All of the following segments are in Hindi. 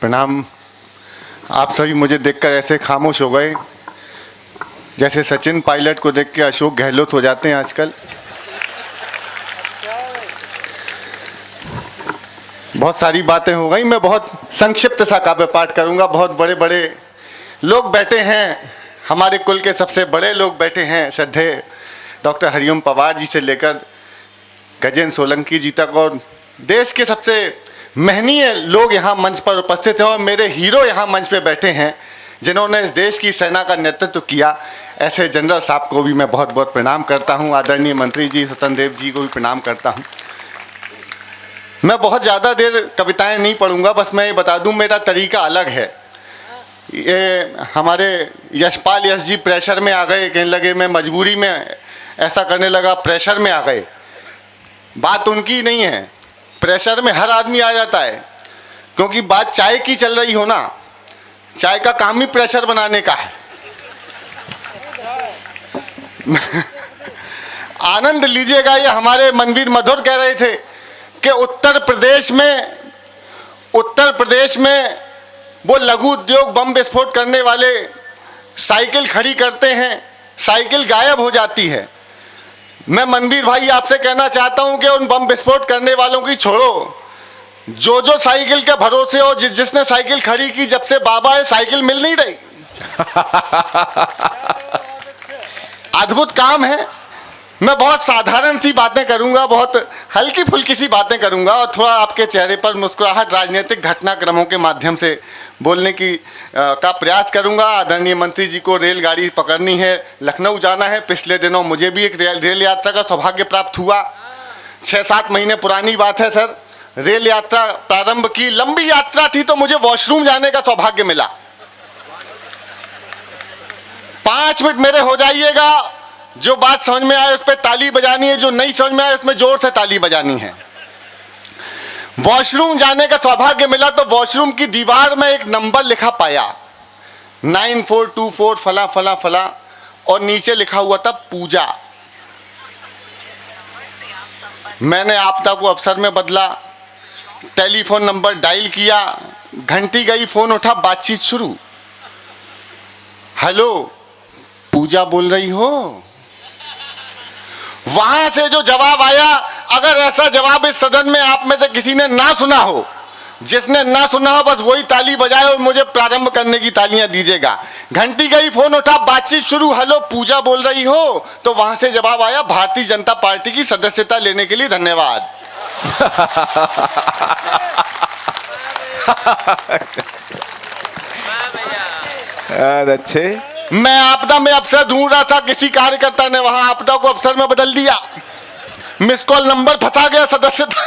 प्रणाम। आप सभी मुझे देखकर ऐसे खामोश हो गए जैसे सचिन पायलट को देख के अशोक गहलोत हो जाते हैं आजकल। बहुत सारी बातें हो गई, मैं बहुत संक्षिप्त सा काव्य पाठ करूंगा। बहुत बड़े बड़े लोग बैठे हैं, हमारे कुल के सबसे बड़े लोग बैठे हैं, श्रद्धेय डॉक्टर हरिओम पवार जी से लेकर गजेंद्र सोलंकी जी तक, और देश के सबसे महनीय लोग यहाँ मंच पर उपस्थित हैं। और मेरे हीरो यहाँ मंच पे बैठे हैं जिन्होंने इस देश की सेना का नेतृत्व किया। ऐसे जनरल साहब को भी मैं बहुत बहुत प्रणाम करता हूँ। आदरणीय मंत्री जी स्वतंत्र देव जी को भी प्रणाम करता हूँ। मैं बहुत ज़्यादा देर कविताएं नहीं पढ़ूंगा, बस मैं ये बता दूं मेरा तरीका अलग है। ये हमारे यशपाल यश जी प्रेशर में आ गए, कहने लगे मैं मजबूरी में ऐसा करने लगा, प्रेशर में आ गए। बात उनकी नहीं है, प्रेशर में हर आदमी आ जाता है, क्योंकि बात चाय की चल रही हो ना, चाय का काम ही प्रेशर बनाने का है। आनंद लीजिएगा। ये हमारे मनवीर मधुर कह रहे थे कि उत्तर प्रदेश में वो लघु उद्योग बम विस्फोट करने वाले साइकिल खड़ी करते हैं, साइकिल गायब हो जाती है। मैं मनवीर भाई आपसे कहना चाहता हूं कि उन बम विस्फोट करने वालों की छोड़ो, जो साइकिल के भरोसे हो, जिसने साइकिल खड़ी की, जब से बाबा है साइकिल मिल नहीं रही। अद्भुत काम है। मैं बहुत साधारण सी बातें करूंगा, बहुत हल्की फुल्की सी बातें करूंगा, और थोड़ा आपके चेहरे पर मुस्कुराहट राजनीतिक घटनाक्रमों के माध्यम से बोलने की का प्रयास करूंगा। आदरणीय मंत्री जी को रेलगाड़ी पकड़नी है, लखनऊ जाना है। पिछले दिनों मुझे भी एक रेल यात्रा का सौभाग्य प्राप्त हुआ। 6-7 महीने पुरानी बात है सर। रेल यात्रा प्रारंभ की, लंबी यात्रा थी, तो मुझे वॉशरूम जाने का सौभाग्य मिला। 5 मिनट मेरे हो जाइएगा, जो बात समझ में आए उस पर ताली बजानी है, जो नहीं समझ में आए उसमें जोर से ताली बजानी है। वॉशरूम जाने का सौभाग्य मिला, तो वॉशरूम की दीवार में एक नंबर लिखा पाया, 9424 फला फला फला, और नीचे लिखा हुआ था पूजा। मैंने आपदा को अवसर में बदला, टेलीफोन नंबर डायल किया, घंटी गई, फोन उठा, बातचीत शुरू। हेलो, पूजा बोल रही हो? वहां से जो जवाब आया, अगर ऐसा जवाब इस सदन में आप में से किसी ने ना सुना हो, जिसने ना सुना हो बस वही ताली बजाए और मुझे प्रारंभ करने की तालियां दीजिएगा। घंटी गई, फोन उठा, बातचीत शुरू। हेलो, पूजा बोल रही हो? तो वहां से जवाब आया, भारतीय जनता पार्टी की सदस्यता लेने के लिए धन्यवाद। अच्छे। मैं आपदा में अवसर ढूंढ रहा था, किसी कार्यकर्ता ने वहां आपदा को अवसर में बदल दिया। मिस कॉल नंबर फंसा गया सदस्यता।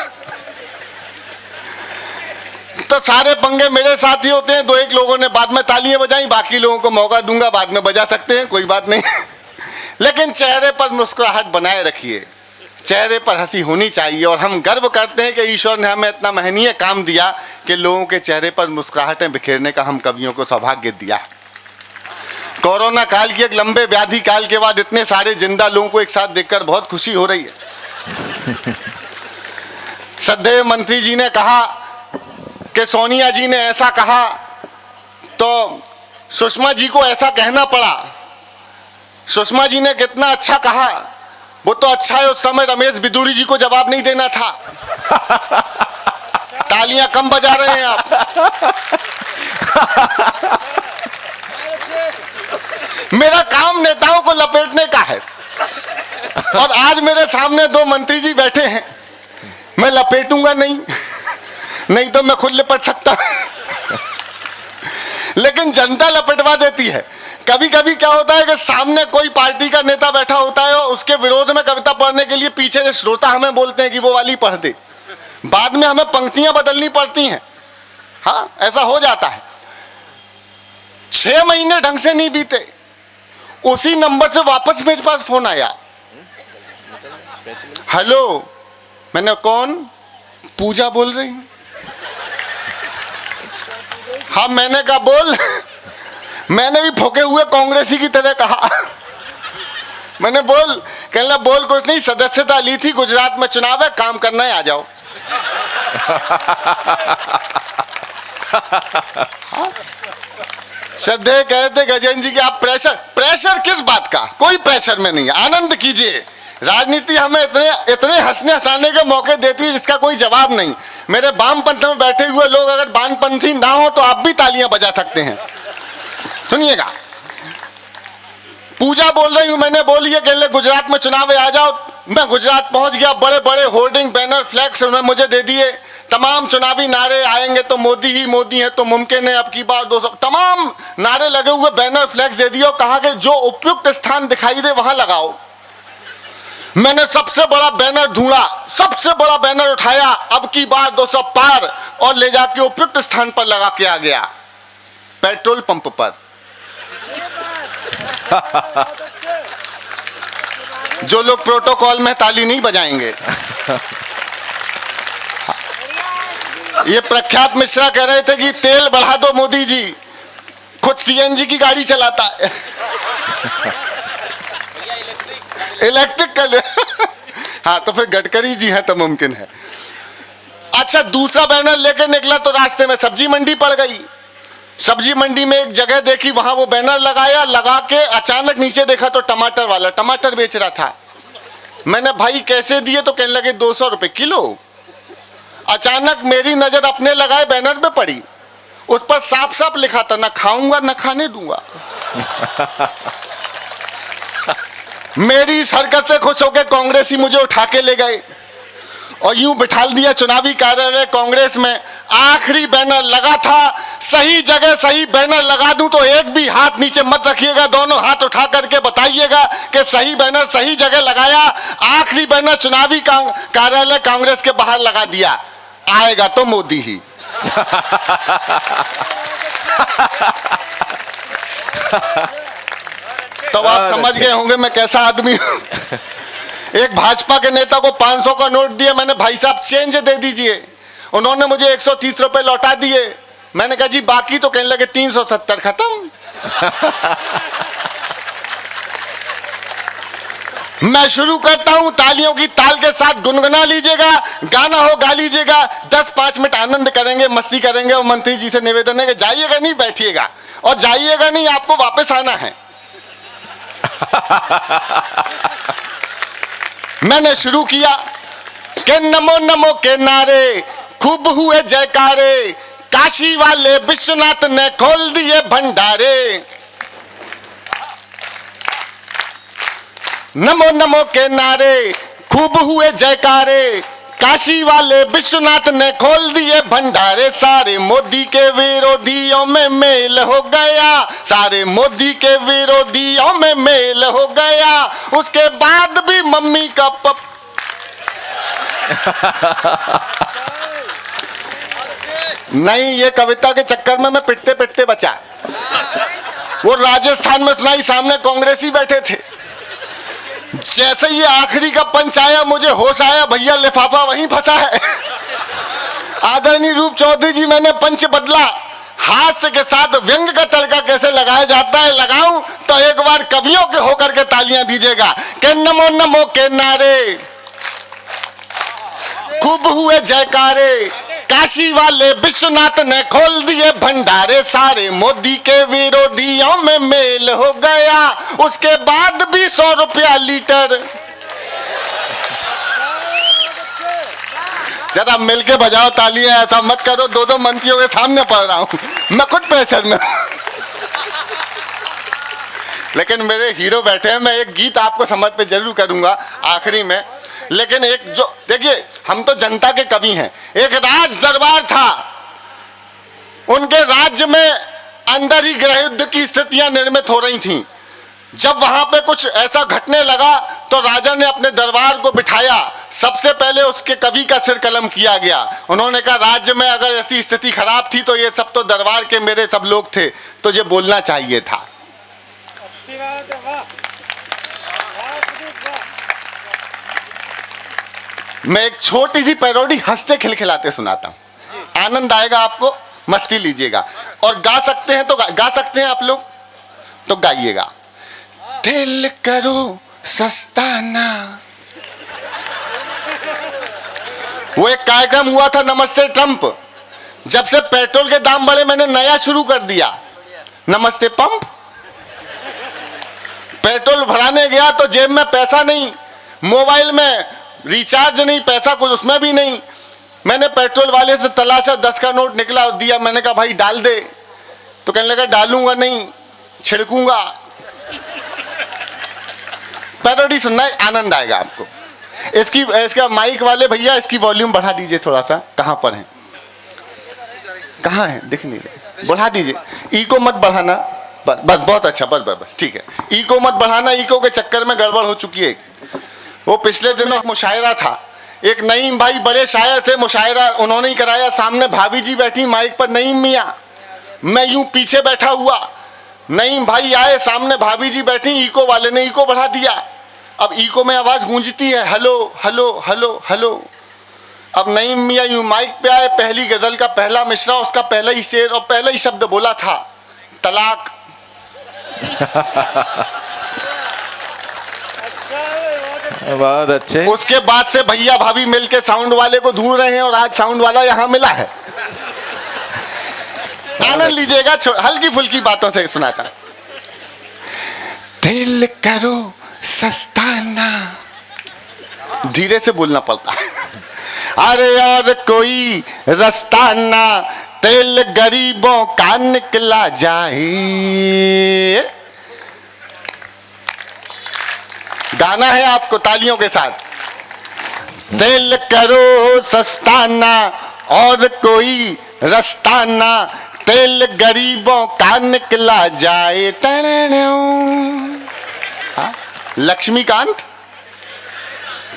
तो सारे पंगे मेरे साथ ही होते हैं। 2-1 लोगों ने बाद में तालियां बजाई, बाकी लोगों को मौका दूंगा, बाद में बजा सकते हैं, कोई बात नहीं। लेकिन चेहरे पर मुस्कुराहट बनाए रखिए, चेहरे पर हंसी होनी चाहिए। और हम गर्व करते हैं कि ईश्वर ने हमें इतना महनीय काम दिया कि लोगों के चेहरे पर मुस्कुराहटें बिखेरने का हम कवियों को सौभाग्य दिया। कोरोना काल की एक लंबे व्याधि काल के बाद इतने सारे जिंदा लोगों को एक साथ देखकर बहुत खुशी हो रही है। श्रद्धेय मंत्री जी ने कहा कि सोनिया जी ने ऐसा कहा, तो सुषमा जी को ऐसा कहना पड़ा। सुषमा जी ने कितना अच्छा कहा, वो तो अच्छा है, उस समय रमेश बिदुरी जी को जवाब नहीं देना था। तालियां कम बजा रहे हैं आप। मेरा काम नेताओं को लपेटने का है, और आज मेरे सामने 2 मंत्री जी बैठे हैं। मैं लपेटूंगा नहीं तो मैं खुद लिपट सकता, लेकिन जनता लपेटवा देती है। कभी कभी क्या होता है कि सामने कोई पार्टी का नेता बैठा होता है और उसके विरोध में कविता पढ़ने के लिए पीछे से श्रोता हमें बोलते हैं कि वो वाली पढ़ दे। बाद में हमें पंक्तियां बदलनी पड़ती हैं। हाँ, ऐसा हो जाता है। 6 महीने ढंग से नहीं बीते, उसी नंबर से वापस मेरे पास फोन आया। हेलो, मैंने कौन? पूजा बोल रही हूं। हाँ, मैंने कहा बोल। मैंने भी फूके हुए कांग्रेसी की तरह कहा। मैंने बोल, कहना बोल कुछ नहीं, सदस्यता ली थी, गुजरात में चुनाव है, काम करना है, आ जाओ। श्रद्धेय कहते गजेंद्र जी कि आप प्रेशर किस बात का, कोई प्रेशर में नहीं है, आनंद कीजिए। राजनीति हमें इतने हंसने हंसाने के मौके देती है जिसका कोई जवाब नहीं। मेरे वामपंथ में बैठे हुए लोग अगर वामपंथी ना हो तो आप भी तालियां बजा सकते हैं। सुनिएगा, पूजा बोल रही हूं, मैंने बोली है कि गुजरात में चुनाव है, आ जाओ। मैं गुजरात पहुंच गया, बड़े बड़े होर्डिंग बैनर फ्लैक्स उन्होंने मुझे दे दिए, तमाम चुनावी नारे आएंगे तो मोदी ही मोदी है, तो मुमकिन है अब की बार 200, तमाम नारे लगे हुए बैनर फ्लैक्स दे दिए और कहा कि जो उपयुक्त स्थान दिखाई दे वहां लगाओ। मैंने सबसे बड़ा बैनर ढूंढा, सबसे बड़ा बैनर उठाया, अब की बार 200 पार, और ले जाके उपयुक्त स्थान पर लगा के आ गया, पेट्रोल पंप पर। जो लोग प्रोटोकॉल में ताली नहीं बजाएंगे। ये प्रख्यात मिश्रा कह रहे थे कि तेल बढ़ा दो मोदी जी, खुद सीएनजी की गाड़ी चलाता है। इलेक्ट्रिक कर ले। हाँ, तो फिर गडकरी जी हैं तो मुमकिन है। अच्छा, दूसरा बैनर लेकर निकला तो रास्ते में सब्जी मंडी पड़ गई। सब्जी मंडी में एक जगह देखी, वहां वो बैनर लगाया, लगा के अचानक नीचे देखा तो टमाटर वाला टमाटर बेच रहा था। मैंने भाई कैसे दिए, तो कहने लगे 200 रुपए किलो। अचानक मेरी नजर अपने लगाए बैनर पे पड़ी, उस पर साफ साफ लिखा था, ना खाऊंगा ना खाने दूंगा। मेरी इस हरकत से खुश होकर कांग्रेसी मुझे उठा के ले गए और यूं बिठाल दिया चुनावी कार्यालय कांग्रेस में। आखिरी बैनर लगा था, सही जगह सही बैनर लगा दूं तो एक भी हाथ नीचे मत रखिएगा, दोनों हाथ उठा करके बताइएगा कि सही बैनर सही जगह लगाया। आखिरी बैनर चुनावी कार्यालय कांग्रेस के बाहर लगा दिया, आएगा तो मोदी ही। तो आप समझ गए होंगे मैं कैसा आदमी हूं। एक भाजपा के नेता को 500 का नोट दिया, मैंने भाई साहब चेंज दे दीजिए, उन्होंने मुझे 130 रुपए लौटा दिए। मैंने कहा जी बाकी, तो कहने लगे 370 खत्म। मैं शुरू करता हूं, तालियों की ताल के साथ गुनगुना लीजिएगा, गाना हो गा लीजिएगा, 10-5 मिनट आनंद करेंगे, मस्ती करेंगे। और मंत्री जी से निवेदन है कि जाइएगा नहीं, बैठिएगा, और जाइएगा नहीं, आपको वापस आना है। मैंने शुरू किया कि नमो नमो के नारे, खूब हुए जयकारे, काशी वाले विश्वनाथ ने खोल दिए भंडारे। नमो नमो के नारे, खूब हुए जयकारे, काशी वाले विश्वनाथ ने खोल दिए भंडारे। सारे मोदी के विरोधियों में मेल हो गया, सारे मोदी के विरोधियों में मेल हो गया। उसके बाद भी मम्मी का नहीं, ये कविता के चक्कर में मैं पिटते पिटते बचा। वो राजस्थान में सुनाई, सामने कांग्रेसी बैठे थे। जैसे ये आखिरी का पंच आया, मुझे होश आया, भैया लिफाफा वहीं फंसा है। आदरणीय रूप चौधरी जी, मैंने पंच बदला, हास्य के साथ व्यंग का तड़का कैसे लगाया जाता है लगाऊं, तो एक बार कवियों के होकर के तालियां दीजिएगा कि नमो नमो के नारे, खूब हुए जयकारे, काशी वाले विश्वनाथ ने खोल दिए भंडारे। सारे मोदी के विरोधियों में मेल हो गया, उसके बाद भी 100 रुपया लीटर। जरा मिलके बजाओ तालियां, ऐसा मत करो 2-2 मंत्रियों के सामने पढ़ रहा हूं, मैं खुद प्रेशर में। लेकिन मेरे हीरो बैठे हैं, मैं एक गीत आपको समझ पे जरूर करूंगा आखिरी में। लेकिन एक जो देखिए, हम तो जनता के कवि हैं। एक राज दरबार था, उनके राज्य में अंदर ही गृह युद्ध की स्थितियां निर्मित हो रही थीं। जब वहां पे कुछ ऐसा घटने लगा तो राजा ने अपने दरबार को बिठाया, सबसे पहले उसके कवि का सिर कलम किया गया। उन्होंने कहा राज्य में अगर ऐसी स्थिति खराब थी तो ये सब तो दरबार के मेरे सब लोग थे, तो ये बोलना चाहिए था। मैं एक छोटी सी पैरोडी हंसते खिलखिलाते सुनाता हूं, आनंद आएगा आपको, मस्ती लीजिएगा। और गा सकते हैं तो गा सकते हैं आप लोग, तो गाइएगा। दिल करो सस्ता ना। वो एक कार्यक्रम हुआ था नमस्ते ट्रंप, जब से पेट्रोल के दाम बढ़े मैंने नया शुरू कर दिया, नमस्ते पंप। पेट्रोल भराने गया तो जेब में पैसा नहीं, मोबाइल में रिचार्ज नहीं, पैसा कुछ उसमें भी नहीं। मैंने पेट्रोल वाले से तलाशा, 10 का नोट निकला, दिया। मैंने कहा भाई डाल दे, तो कहने लगा डालूंगा नहीं, छिड़कूंगा। पैरोडी सुनना है, आनंद आएगा आपको। इसका माइक वाले भैया इसकी वॉल्यूम बढ़ा दीजिए थोड़ा सा। कहाँ पर है, कहाँ है, दिख नहीं रहे, बढ़ा दीजिए। इको मत बढ़ाना, बस बस, बहुत अच्छा, बस बस बस, ठीक है। इको मत बढ़ाना, इको के चक्कर में गड़बड़ हो चुकी है। वो पिछले दिनों मुशायरा था, एक नईम भाई बड़े शायर थे, मुशायरा उन्होंने ही कराया। सामने भाभी जी बैठी माइक पर, नईम मियाँ, मैं यूं पीछे बैठा हुआ। नईम भाई आए, सामने भाभी जी बैठी, इको वाले ने इको बढ़ा दिया। अब इको में आवाज गूंजती है, हेलो हेलो हेलो हेलो। अब नईम मियाँ यूं माइक पे आए, पहली गजल का पहला मिसरा, उसका पहला ही शेर और पहला ही शब्द बोला था, तलाक। बहुत अच्छे। उसके बाद से भैया भाभी मिलके साउंड वाले को ढूंढ रहे हैं और आज साउंड वाला यहाँ मिला है। आनंद लीजिएगा, हल्की फुल्की बातों से सुनाता। दिल करो सस्ता ना, धीरे से बोलना पड़ता है। अरे यार कोई रास्ता ना, तेल गरीबों का निकला जाए। गाना है आपको तालियों के साथ। दिल करो सस्ता ना और कोई रास्ता ना, तेल गरीबों का निकला जाए। हाँ? लक्ष्मीकांत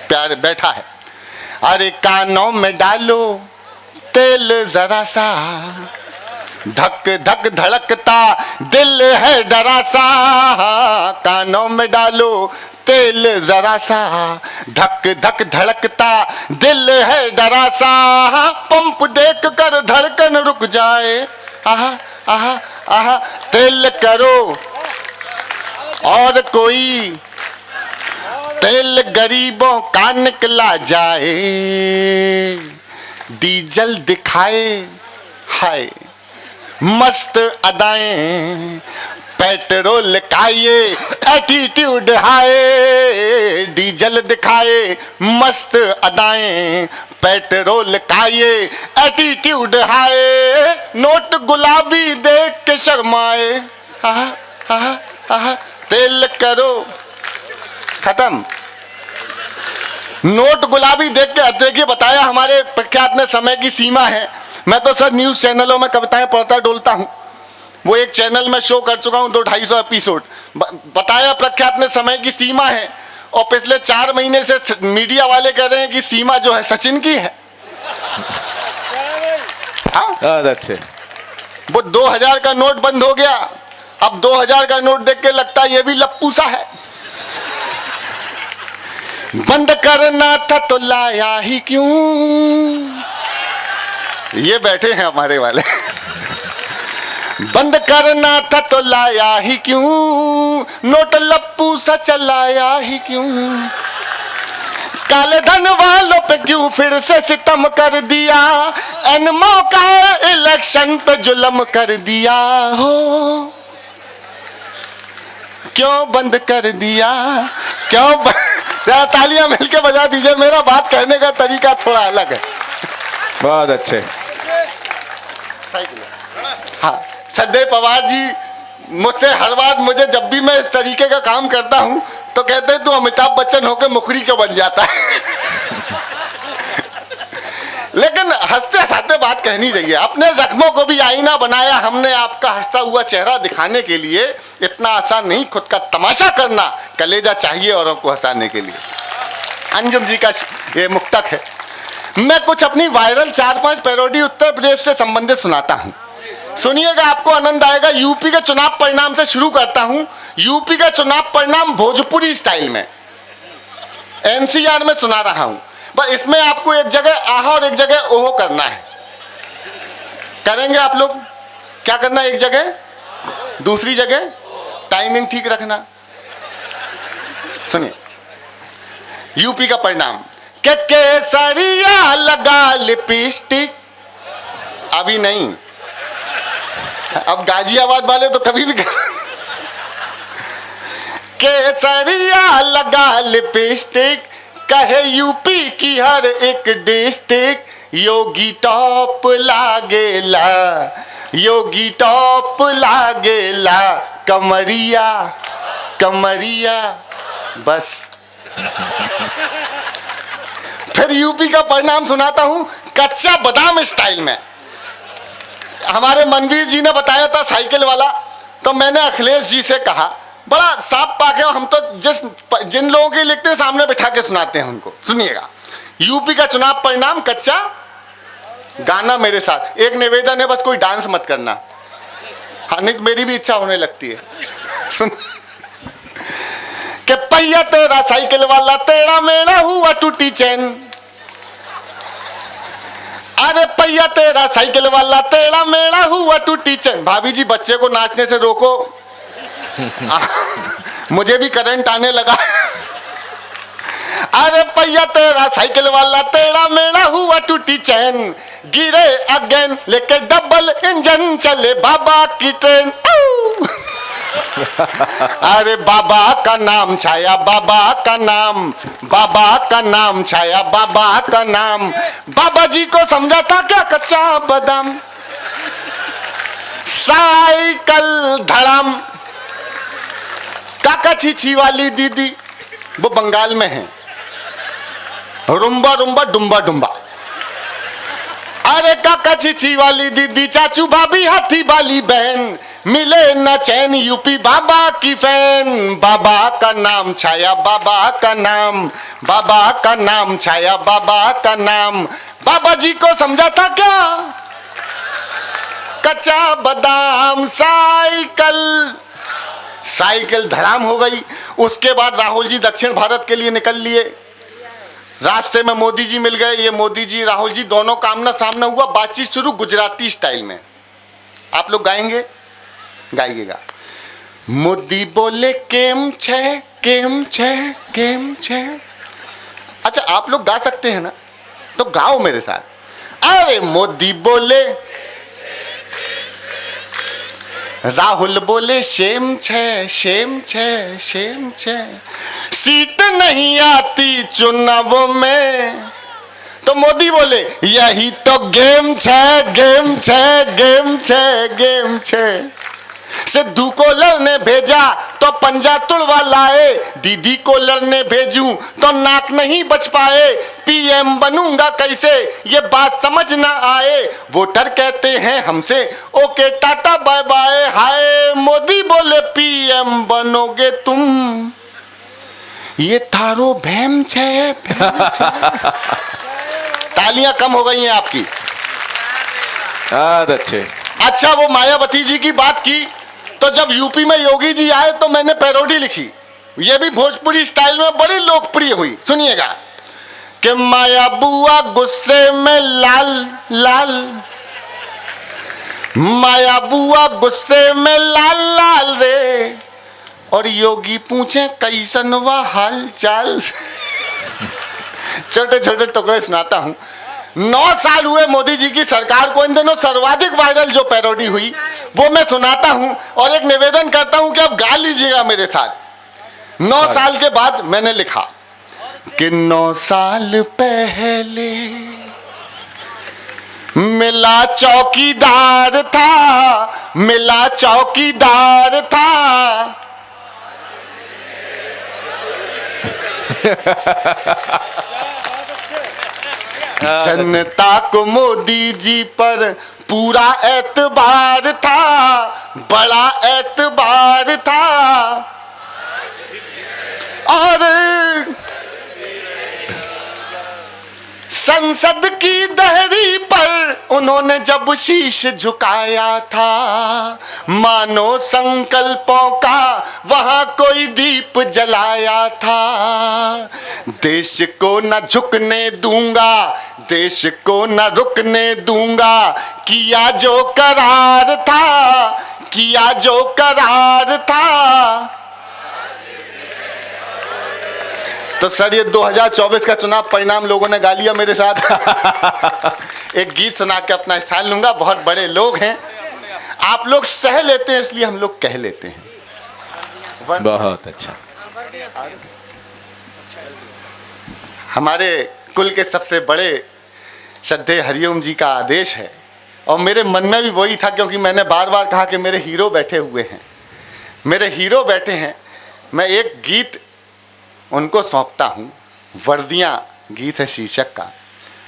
प्यार बैठा है। अरे कानों में डालो तेल जरा सा, धक धक धड़कता दिल है डरा सा। कानों में डालो तेल जरा सा, धक धक धड़कता दिल है डरा सा। पंप देख कर धड़कन रुक जाए, आहा आहा आहा। तेल करो और कोई, तेल गरीबों का निकला जाए। डीजल दिखाए हाय मस्त अदाएं, पेट्रोल का ये एटीट्यूड हाय। डीजल दिखाए मस्त अदाएं, पेट्रोल का ये एटीट्यूड हाय। नोट गुलाबी देख के शर्माए, आहा आहा आहा। तेल करो, खत्म। नोट गुलाबी देख के, देखिए बताया हमारे प्रख्यात ने समय की सीमा है। मैं तो सर न्यूज चैनलों में कविताएं पढ़ता डोलता हूं। वो एक चैनल में शो कर चुका हूं 200-250 एपिसोड। बताया प्रख्यात ने समय की सीमा है, और पिछले 4 महीने से मीडिया वाले कह रहे हैं कि सीमा जो है सचिन की है। हाँ? अच्छे। वो 2000 का नोट बंद हो गया, अब 2000 का नोट देख के लगता है ये भी लप्पू सा है। बंद करना था तो लाया ही क्यों, ये बैठे हैं हमारे वाले। बंद करना था तो लाया ही क्यों, नोट लप्पू सा चलाया ही क्यों। काले धन वालों पे क्यों फिर से सितम कर दिया, एन मौका इलेक्शन पे जुल्म कर दिया हो। क्यों बंद कर दिया, क्यों तालियां मिलके बजा दीजिए, मेरा बात कहने का तरीका थोड़ा अलग है। बहुत अच्छे। हाँ, सदैव पवार जी मुझसे हर बार, मुझे जब भी मैं इस तरीके का काम करता हूं तो कहते हैं तू अमिताभ बच्चन होकर मुखरी क्यों बन जाता है। लेकिन हंसते हंसते बात कहनी चाहिए। अपने जख्मों को भी आईना बनाया हमने, आपका हंसता हुआ चेहरा दिखाने के लिए। इतना आसान नहीं खुद का तमाशा करना, कलेजा चाहिए औरों को हंसाने के लिए। अंजुम जी का ये मुक्तक है। मैं कुछ अपनी वायरल 4-5 पैरोडी उत्तर प्रदेश से संबंधित सुनाता हूं, सुनिएगा, आपको आनंद आएगा। यूपी के चुनाव परिणाम से शुरू करता हूं। यूपी का चुनाव परिणाम भोजपुरी स्टाइल में, एनसीआर में सुना रहा हूं। बस इसमें आपको एक जगह आहा और एक जगह ओहो करना है। करेंगे आप लोग? क्या करना है? एक जगह, दूसरी जगह टाइमिंग ठीक रखना। सुनिए यूपी का परिणाम। के केसरिया लगा लिपस्टिक, अभी नहीं, अब गाजियाबाद वाले तो कभी भी केसरिया लगा लिपस्टिक, कहे यूपी की हर एक डिस्ट्रिक्ट, योगी टॉप लागेला, योगी टॉप लागेला, कमरिया कमरिया। बस फिर यूपी का परिणाम सुनाता हूं कच्चा बादाम स्टाइल में। हमारे मनवीर जी ने बताया था साइकिल वाला, तो मैंने अखिलेश जी से कहा, बड़ा साफ पाके हम तो जिन लोगों के लिखते हैं सामने बिठा के सुनाते हैं उनको। सुनिएगा, यूपी का चुनाव परिणाम कच्चा, गाना मेरे साथ। एक निवेदन है, बस कोई डांस मत करना, हाँ नहीं मेरी भी इच्छा होने लगती है। सुन के पहिया तेरा साइकिल वाला, तेरा मेरा हुआ टूटी चैन, अरे पहिया तेरा साइकिल वाला, तेरा मेरा हुआ टूटी चैन। भाभी जी बच्चे को नाचने से रोको, मुझे भी करंट आने लगा। अरे पहिया तेरा साइकिल वाला, तेरा मेरा हुआ टूटी चैन, गिरे अगेन लेके डबल इंजन, चले बाबा की ट्रेन। अरे बाबा का नाम छाया, बाबा का नाम, बाबा का नाम छाया, बाबा का नाम। बाबा जी को समझा था क्या कच्चा बादाम, साइकिल धड़ाम। काका छीछी वाली दीदी, वो बंगाल में है, रुम्बा रुम्बा डुम्बा डुम्बा। अरे काका छीछी वाली दीदी, चाचू भाभी हाथी वाली बहन, मिले न चैन यूपी बाबा की फैन। बाबा का नाम छाया, बाबा का नाम, बाबा का नाम छाया, बाबा का नाम। बाबा जी को समझा था क्या कच्चा बादाम, साइकिल, साइकिल धड़ाम हो गई। उसके बाद राहुल जी दक्षिण भारत के लिए निकल लिए, रास्ते में मोदी जी मिल गए। ये मोदी जी राहुल जी दोनों आमना सामना हुआ, बातचीत शुरू गुजराती स्टाइल में। आप लोग गाएंगे, गाइएगा। मोदी बोले केम छे, केम छे, केम छे। अच्छा आप लोग गा सकते हैं ना, तो गाओ मेरे साथ। अरे मोदी बोले, राहुल बोले शेम छे, शेम छे, शेम छे, सीट नहीं आती चुनाव में, तो मोदी बोले यही तो गेम छे, गेम छे, गेम छे, गेम छे। सिद्धू को लड़ने भेजा तो पंजा तुड़वा लाए, दीदी को लड़ने भेजूं तो नाक नहीं बच पाए। पीएम बनूंगा कैसे ये बात समझ ना आए, वोटर कहते हैं हमसे ओके टाटा बाय बाय। हाय मोदी बोले पीएम बनोगे तुम, ये थारो भैम छे, तालियां कम हो गई हैं आपकी। बहुत अच्छे। अच्छा वो मायावती जी की बात की, तो जब यूपी में योगी जी आए तो मैंने पैरोडी लिखी, ये भी भोजपुरी स्टाइल में बड़ी लोकप्रिय हुई। सुनिएगा कि माया बुआ गुस्से में लाल लाल, माया बुआ गुस्से में लाल लाल रे, और योगी पूछे कैसन वा हाल चाल। छोटे छोटे टुकड़े सुनाता हूं। 9 साल हुए मोदी जी की सरकार को, इन दिनों सर्वाधिक वायरल जो पैरोडी हुई वो मैं सुनाता हूं, और एक निवेदन करता हूं कि आप गा लीजिएगा मेरे साथ। 9 साल के बाद मैंने लिखा कि 9 साल पहले मिला चौकीदार था, मिला चौकीदार था। जनता को मोदी जी पर पूरा एतबार था, बड़ा एतबार था। और संसद की दहरी पर उन्होंने जब शीश झुकाया था, मानो संकल्पों का वहां कोई दीप जलाया था। देश को न झुकने दूंगा, देश को न रुकने दूंगा, किया जो करार था, किया जो करार था। तो सर ये 2024 का चुनाव परिणाम लोगों ने गा लिया मेरे साथ। एक गीत सुना के अपना स्थान लूंगा। बहुत बड़े लोग हैं, आप लोग सह लेते हैं इसलिए हम लोग कह लेते हैं। बहुत अच्छा। हमारे कुल के सबसे बड़े श्रद्धेय हरिओम जी का आदेश है और मेरे मन में भी वही था, क्योंकि मैंने बार बार कहा कि मेरे हीरो बैठे हुए हैं, मेरे हीरो बैठे हैं। मैं एक गीत उनको सौंपता हूँ। वर्दियाँ गीत है शीर्षक का,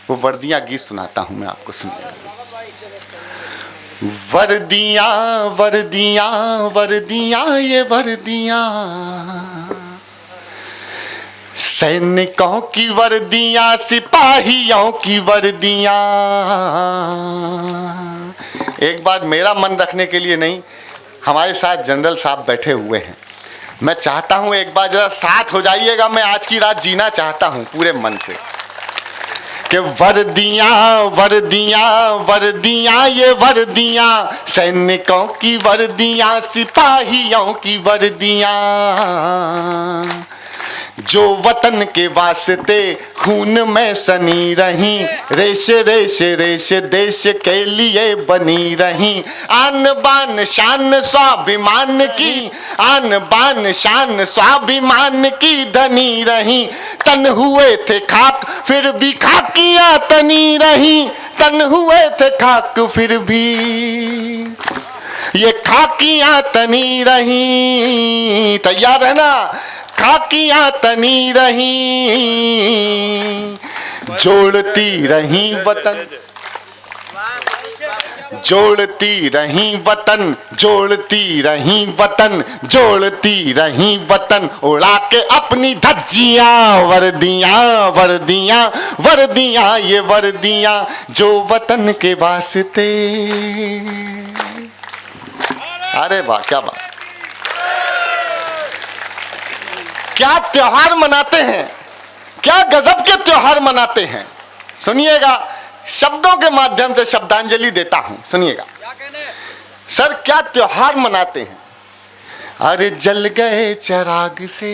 वो वर्दियाँ गीत सुनाता हूँ मैं आपको, सुनिए। वर्दियाँ वर्दियाँ वर्दियाँ ये वर्दियाँ, सैनिकों की वर्दियाँ, सिपाहियों की वर्दियाँ। एक बार मेरा मन रखने के लिए नहीं, हमारे साथ जनरल साहब बैठे हुए हैं। मैं चाहता हूँ एक बार जरा साथ हो जाइएगा। मैं आज की रात जीना चाहता हूँ पूरे मन से कि वर्दियाँ वर्दियाँ वर्दियाँ ये वर्दियाँ, सैनिकों की वर्दियाँ, सिपाहियों की वर्दियाँ, जो वतन के वास्ते खून में सनी रही, रेश रेश रेश देश के लिए बनी रही। आन बान शान स्वाभिमान की, आन बान शान स्वाभिमान की धनी रही। तन हुए थे खाक फिर भी खाकियां तनी रही, तन हुए थे खाक फिर भी ये खाकियां तनी रही। तैयार है ना? खाकियां तनी रही, जोड़ती रही वतन, जोड़ती रही वतन, जोड़ती रही वतन, जोड़ती रही वतन, उड़ा के अपनी धज्जियां। वर्दियां वर्दियां वर्दियां ये वर्दियां, जो वतन के वास्ते। अरे वाह, क्या बात, क्या त्योहार मनाते हैं, क्या गजब के त्योहार मनाते हैं। सुनिएगा, शब्दों के माध्यम से श्रद्धांजलि देता हूं, सुनिएगा। सर क्या त्योहार मनाते हैं। अरे जल गए चिराग से,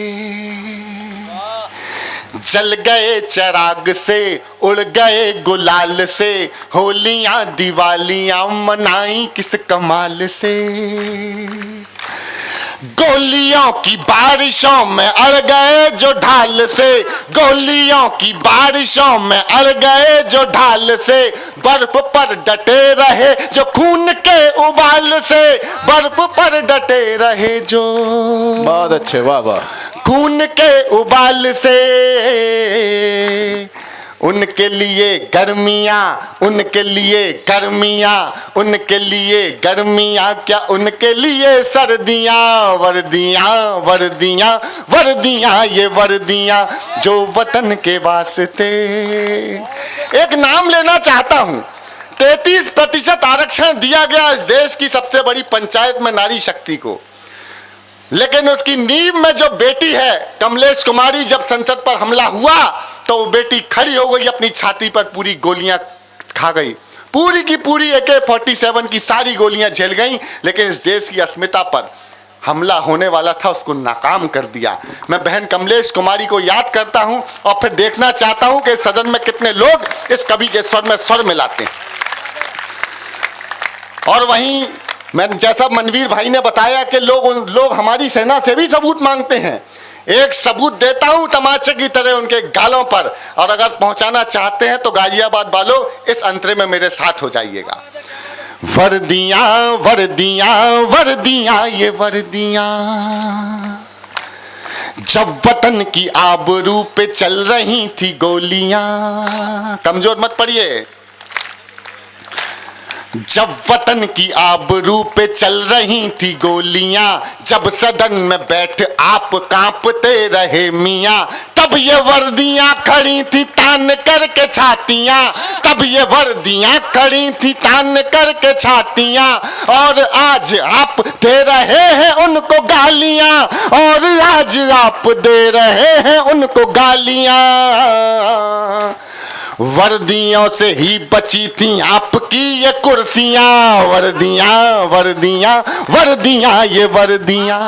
जल गए चिराग से, उड़ गए गुलाल से, होलियां दिवालियां मनाई किस कमाल से। गोलियों की बारिशों में अड़ गए जो ढाल से, गोलियों की बारिशों में अड़ गए जो ढाल से, बर्फ पर डटे रहे जो खून के उबाल से, बर्फ पर डटे रहे जो। बहुत अच्छे, वाह वाह। खून के उबाल से, उनके लिए गर्मियाँ, उनके लिए गर्मियाँ, उनके लिए गर्मियाँ, क्या उनके लिए सर्दियाँ। वर्दियाँ वर्दियाँ वर्दियाँ ये वर्दियाँ, जो वतन के वास्ते। एक नाम लेना चाहता हूँ। 33% आरक्षण दिया गया इस देश की सबसे बड़ी पंचायत में नारी शक्ति को, लेकिन उसकी नींव में जो बेटी है कमलेश कुमारी, जब संसद पर हमला हुआ तो वो बेटी खड़ी हो गई, अपनी छाती पर पूरी गोलियां खा गई, पूरी की पूरी AK-47 की सारी गोलियां झेल गई, लेकिन इस देश की अस्मिता पर हमला होने वाला था, उसको नाकाम कर दिया। मैं बहन कमलेश कुमारी को याद करता हूं और फिर देखना चाहता हूं कि सदन में कितने लोग इस कवि के स्वर में स्वर मिलाते हैं। और वहीं मैं, जैसा मनवीर भाई ने बताया कि लोग हमारी सेना से भी सबूत मांगते हैं। एक सबूत देता हूं तमाचे की तरह उनके गालों पर, और अगर पहुंचाना चाहते हैं तो गाजियाबाद वालों इस अंतरे में मेरे साथ हो जाइएगा। वर्दियां वर्दियां वर्दियां ये वर्दियां, जब वतन की आबरू पे चल रही थी गोलियां। कमजोर मत पड़िए। जब वतन की आबरू पे चल रही थी गोलियां, जब सदन में बैठ आप कांपते रहे मियां, तब ये वर्दियां खड़ी थी तान करके छातियां, तब ये वर्दियां खड़ी थी तान करके छातियां। और आज आप दे रहे हैं उनको गालियां, और आज आप दे रहे हैं उनको गालियां। वर्दियों से ही बची थी आपकी ये कुर्सियां। वर्दियां वर्दियां वर्दियां ये वर्दियां।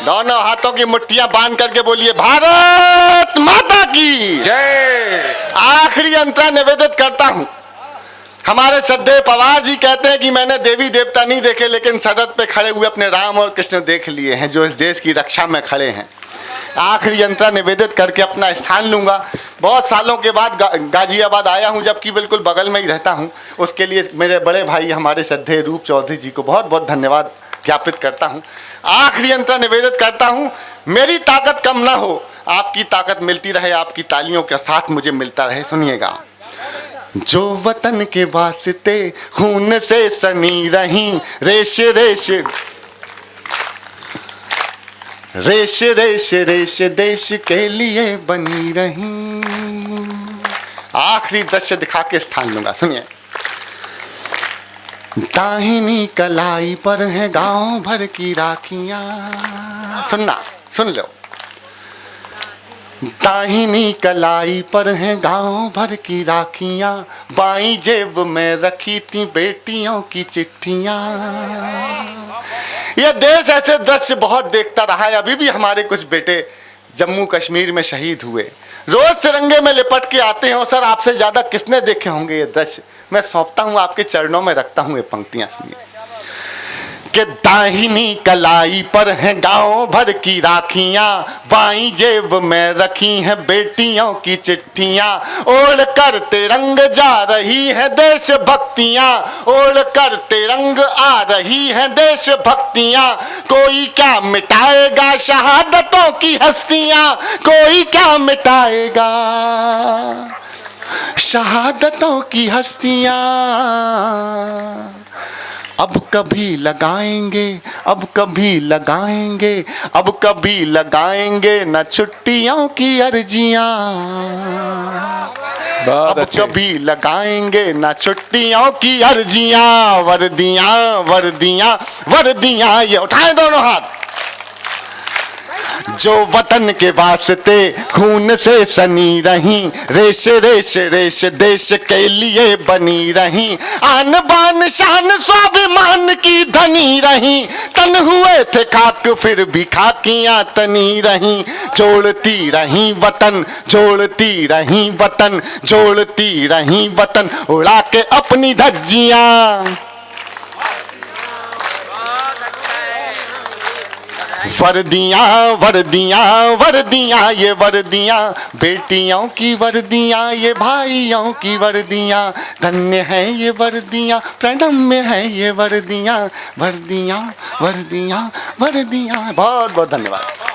दोनों हाथों की मुट्ठियां बांध करके बोलिए भारत माता की जय। आखिरी अंतरा निवेदित करता हूं। हमारे श्रद्धेय पवार जी कहते हैं कि मैंने देवी देवता नहीं देखे, लेकिन सरहद पे खड़े हुए अपने राम और कृष्ण देख लिए हैं, जो इस देश की रक्षा में खड़े हैं। आखिरी अंतरा निवेदित करके अपना स्थान लूंगा। बहुत सालों के बाद गाजियाबाद आया हूं, जबकि बिल्कुल बगल में ही रहता हूं। उसके लिए मेरे बड़े भाई हमारे श्रद्धेय रूप चौधरी जी को बहुत बहुत धन्यवाद ज्ञापित करता हूं। आखिरी अंतरा निवेदित करता हूं, मेरी ताकत कम ना हो, आपकी ताकत मिलती रहे, आपकी तालियों के साथ मुझे मिलता रहे। सुनिएगा। जो वतन के वास्ते खून से सनी रही, रेश रेश रेश रेश रेश देश के लिए बनी रही। आखिरी दृश्य दिखा के स्थान लूंगा। सुनिए। दाहिनी कलाई पर है गांव भर की राखियां। सुनना, सुन लो। दाहिनी कलाई पर है गांव भर की राखियां, बाईं जेब में रखी थी बेटियों की चिट्ठियां। यह देश ऐसे दृश्य बहुत देखता रहा है। अभी भी हमारे कुछ बेटे जम्मू कश्मीर में शहीद हुए, रोज तिरंगे में लिपट के आते हैं। और सर, आपसे ज्यादा किसने देखे होंगे ये दृश्य? मैं सौंपता हूं, आपके चरणों में रखता हूं ये पंक्तियां। सुनिए कि दाहिनी कलाई पर है गांव भर की राखियां, बाईं जेब में रखी हैं बेटियों की चिट्ठियां। ओढ़ कर तिरंग जा रही है देश भक्तियां, ओढ़ कर तिरंग आ रही है देश भक्तियां। कोई क्या मिटाएगा शहादतों की हस्तियां, कोई क्या मिटाएगा शहादतों की हस्तियां। अब कभी लगाएंगे, अब कभी लगाएंगे, अब कभी लगाएंगे न छुट्टियों की अर्जियां। अब कभी लगाएंगे न छुट्टियों की अर्जियां। वर्दियां वर्दियां वर्दियां, ये उठाए दोनों हाथ। जो वतन के वास्ते खून से सनी रही, रेश रेश रेश देश के लिए बनी रही। आन बान शान स्वाभिमान की धनी रही, तन हुए थे खाक फिर भी खाकियां तनी रही। जोड़ती रही वतन, जोड़ती रही वतन, जोड़ती रही वतन, उड़ा के अपनी धज्जियां। वर्दियां वर्दियां वर्दियां, ये वर्दियां बेटियों की वर्दियां, ये भाइयों की वर्दियां। धन्य है ये वर्दियां, प्रणम्य है ये वर्दियां, वर्दियां वर्दियां वर्दियां। बहुत बहुत धन्यवाद।